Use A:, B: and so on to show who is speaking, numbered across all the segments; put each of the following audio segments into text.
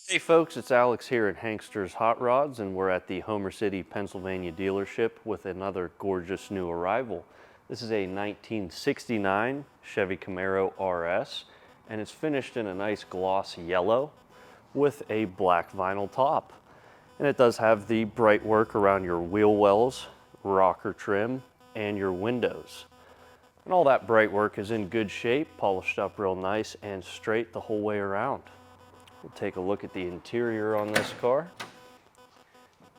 A: Hey folks, it's Alex here at Hankster's Hot Rods, and we're at the Homer City, Pennsylvania dealership with another gorgeous new arrival. This is a 1969 Chevy Camaro RS, and it's finished in a nice gloss yellow with a black vinyl top. And it does have the bright work around your wheel wells, rocker trim, and your windows. And all that bright work is in good shape, polished up real nice and straight the whole way around. We'll take a look at the interior on this car.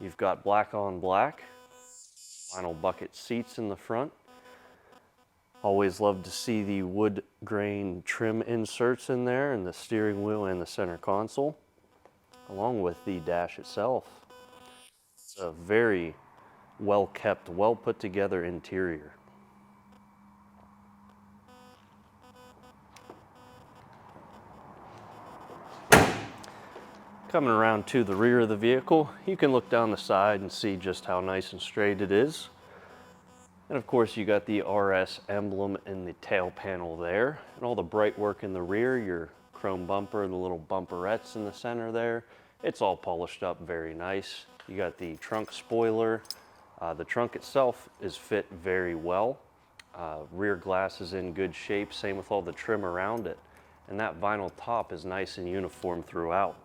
A: You've got black on black, vinyl bucket seats in the front. Always love to see the wood grain trim inserts in there in the steering wheel and the center console, along with the dash itself. It's a very well kept, well put together interior. Coming around to the rear of the vehicle, you can look down the side and see just how nice and straight it is. And of course you got the RS emblem in the tail panel there, and all the bright work in the rear, your chrome bumper, the little bumperettes in the center there. It's all polished up very nice. You got the trunk spoiler. The trunk itself is fit very well. Rear glass is in good shape, same with all the trim around it. And that vinyl top is nice and uniform throughout.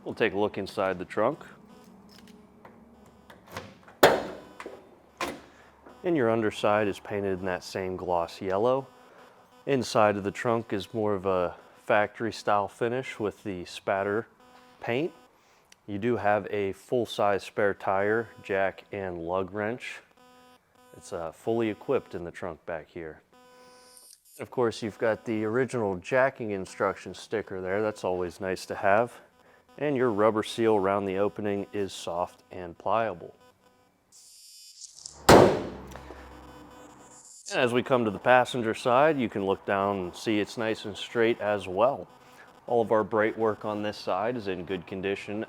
A: We'll take a look inside the trunk. And your underside is painted in that same gloss yellow. Inside of the trunk is more of a factory style finish with the spatter paint. You do have a full-size spare tire, jack, and lug wrench. It's fully equipped in the trunk back here. Of course, you've got the original jacking instruction sticker there. That's always nice to have. And your rubber seal around the opening is soft and pliable. And as we come to the passenger side, you can look down and see it's nice and straight as well. All of our bright work on this side is in good condition,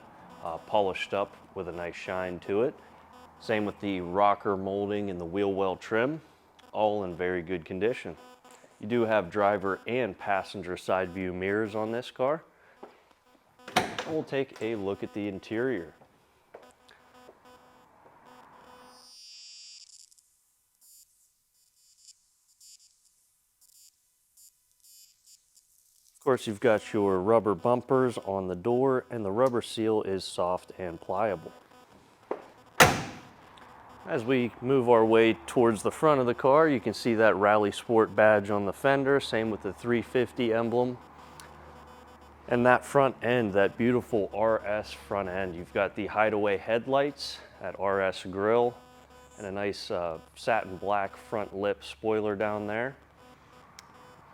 A: polished up with a nice shine to it. Same with the rocker molding and the wheel well trim, all in very good condition. You do have driver and passenger side view mirrors on this car. We'll take a look at the interior. Of course, you've got your rubber bumpers on the door, and the rubber seal is soft and pliable. As we move our way towards the front of the car, you can see that Rally Sport badge on the fender, same with the 350 emblem. And that front end, that beautiful RS front end, you've got the hideaway headlights, that RS grille, and a nice satin black front lip spoiler down there.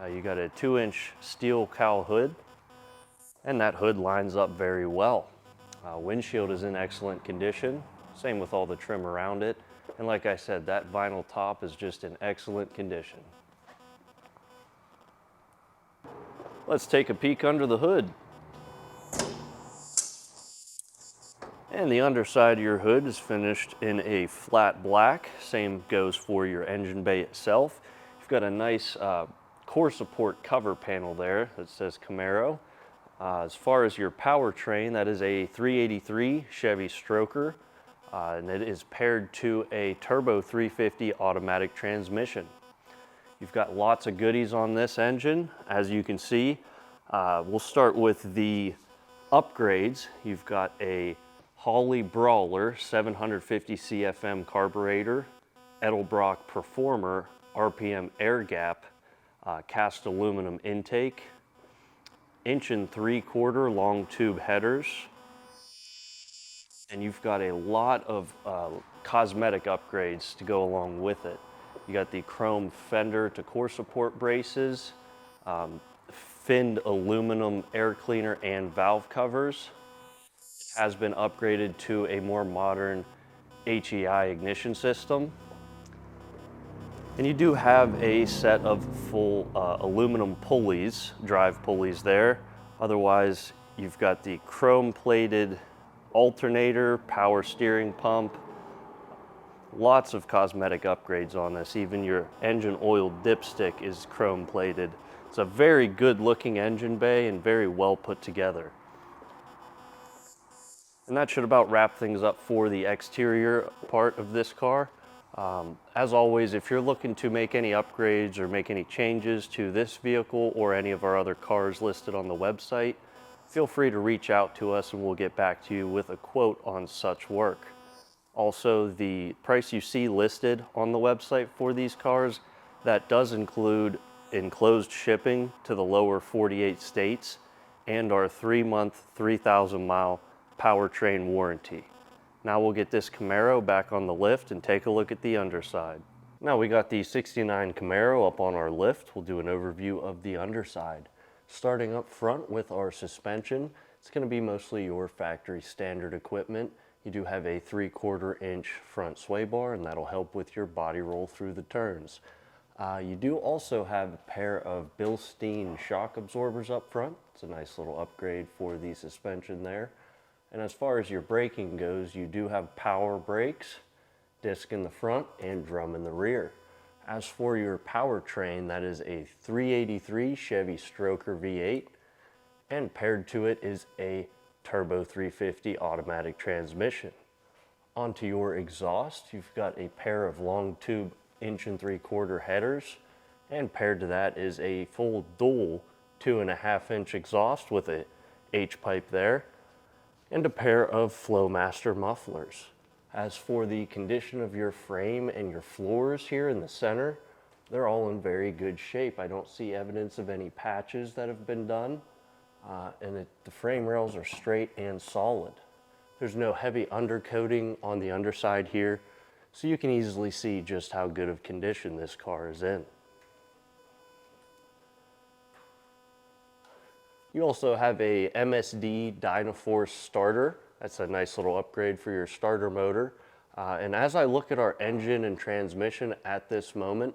A: You got a 2-inch steel cowl hood, and that hood lines up very well. Windshield is in excellent condition, same with all the trim around it. And like I said, that vinyl top is just in excellent condition. Let's take a peek under the hood. And the underside of your hood is finished in a flat black. Same goes for your engine bay itself. You've got a nice core support cover panel there that says Camaro. As far as your powertrain, that is a 383 Chevy Stroker, and it is paired to a turbo 350 automatic transmission. You've got lots of goodies on this engine, as you can see. We'll start with the upgrades. You've got a Holley Brawler 750 CFM carburetor, Edelbrock Performer RPM air gap, cast aluminum intake, 1 3/4 long tube headers, and you've got a lot of cosmetic upgrades to go along with it. You got the chrome fender to core support braces, finned aluminum air cleaner and valve covers. It has been upgraded to a more modern HEI ignition system. And you do have a set of full aluminum pulleys, drive pulleys there. Otherwise, you've got the chrome plated alternator, power steering pump. Lots of cosmetic upgrades on this. Even your engine oil dipstick is chrome plated. It's a very good looking engine bay and very well put together. And that should about wrap things up for the exterior part of this car. As always, if you're looking to make any upgrades or make any changes to this vehicle or any of our other cars listed on the website, feel free to reach out to us and we'll get back to you with a quote on such work. Also, the price you see listed on the website for these cars, that does include enclosed shipping to the lower 48 states and our 3-month, 3,000-mile powertrain warranty. Now we'll get this Camaro back on the lift and take a look at the underside. Now we got the '69 Camaro up on our lift. We'll do an overview of the underside. Starting up front with our suspension, it's going to be mostly your factory standard equipment. You do have a 3/4 inch front sway bar, and that'll help with your body roll through the turns. You do also have a pair of Bilstein shock absorbers up front. It's a nice little upgrade for the suspension there. And as far as your braking goes, you do have power brakes, disc in the front and drum in the rear. As for your powertrain, that is a 383 Chevy Stroker V8, and paired to it is a Turbo 350 automatic transmission. Onto your exhaust, you've got a pair of long tube 1 3/4 headers, and paired to that is a full dual 2.5 inch exhaust with a H-pipe there, and a pair of Flowmaster mufflers. As for the condition of your frame and your floors here in the center, they're all in very good shape. I don't see evidence of any patches that have been done, and the frame rails are straight and solid. There's no heavy undercoating on the underside here, so you can easily see just how good of condition this car is in. You also have a MSD DynaForce starter. That's a nice little upgrade for your starter motor. And as I look at our engine and transmission at this moment,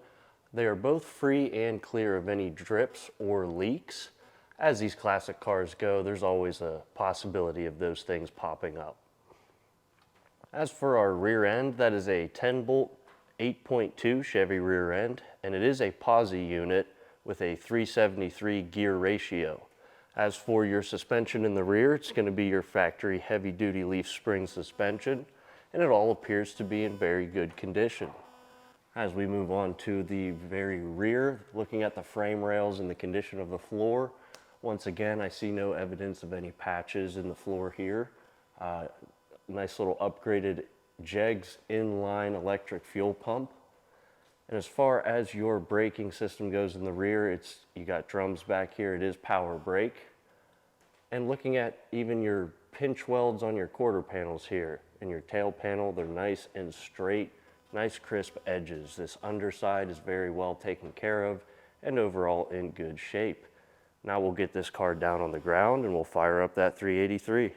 A: they are both free and clear of any drips or leaks. As these classic cars go, there's always a possibility of those things popping up. As for our rear end, that is a 10-bolt 8.2 Chevy rear end, and it is a POSI unit with a 373 gear ratio. As for your suspension in the rear, it's going to be your factory heavy-duty leaf spring suspension, and it all appears to be in very good condition. As we move on to the very rear, looking at the frame rails and the condition of the floor, once again, I see no evidence of any patches in the floor here. Nice little upgraded Jegs inline electric fuel pump. And as far as your braking system goes in the rear, you got drums back here. It is power brake. And looking at even your pinch welds on your quarter panels here and your tail panel, they're nice and straight, nice crisp edges. This underside is very well taken care of and overall in good shape. Now we'll get this car down on the ground and we'll fire up that 383.